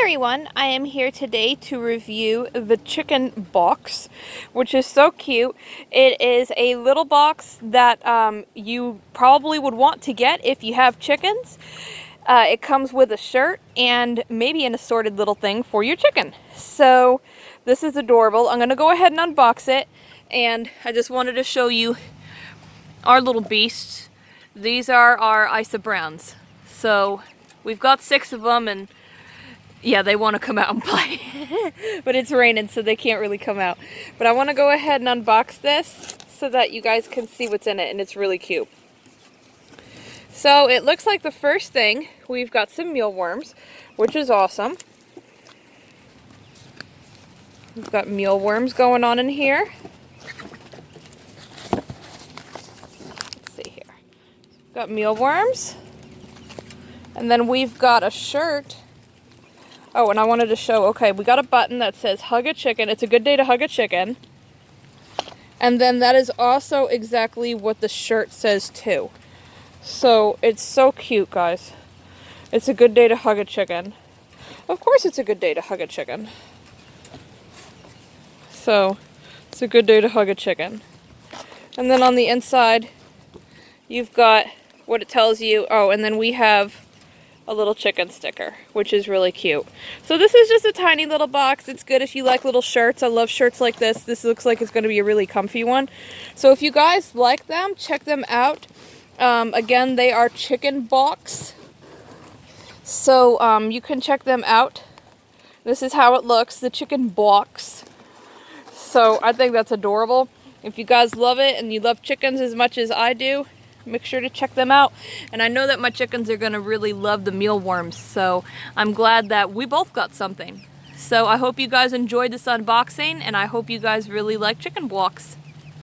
everyone, I am here today to review the chicken box, which is so cute. It is a little box that you probably would want to get if you have chickens. It comes with a shirt and maybe an assorted little thing for your chicken. So this is adorable. I'm going to go ahead and unbox it, and I just wanted to show you our little beasts. These are our Isa Browns. So we've got 6 of them, and yeah, they want to come out and play. But it's raining, so they can't really come out. But I want to go ahead and unbox this so that you guys can see what's in it, and it's really cute. So it looks like the first thing, we've got some mealworms, which is awesome. We've got mealworms going on in here. Let's see here. We've got mealworms. And then we've got a shirt. Oh, and I wanted to show, okay, we got a button that says hug a chicken. It's a good day to hug a chicken. And then that is also exactly what the shirt says too. So it's so cute, guys. It's a good day to hug a chicken. Of course it's a good day to hug a chicken. So it's a good day to hug a chicken. And then on the inside, you've got what it tells you. Oh, and then we have a little chicken sticker, which is really cute. So this is just a tiny little box. It's good if you like little shirts. I love shirts like this. This looks like it's going to be a really comfy one. So if you guys like them, check them out. Again, they are chicken Bawks. So you can check them out. This is how it looks, the chicken Bawks. So I think that's adorable. If you guys love it and you love chickens as much as I do, make sure to check them out. And I know that my chickens are going to really love the mealworms, so I'm glad that we both got something. So I hope you guys enjoyed this unboxing, and I hope you guys really like chicken blocks.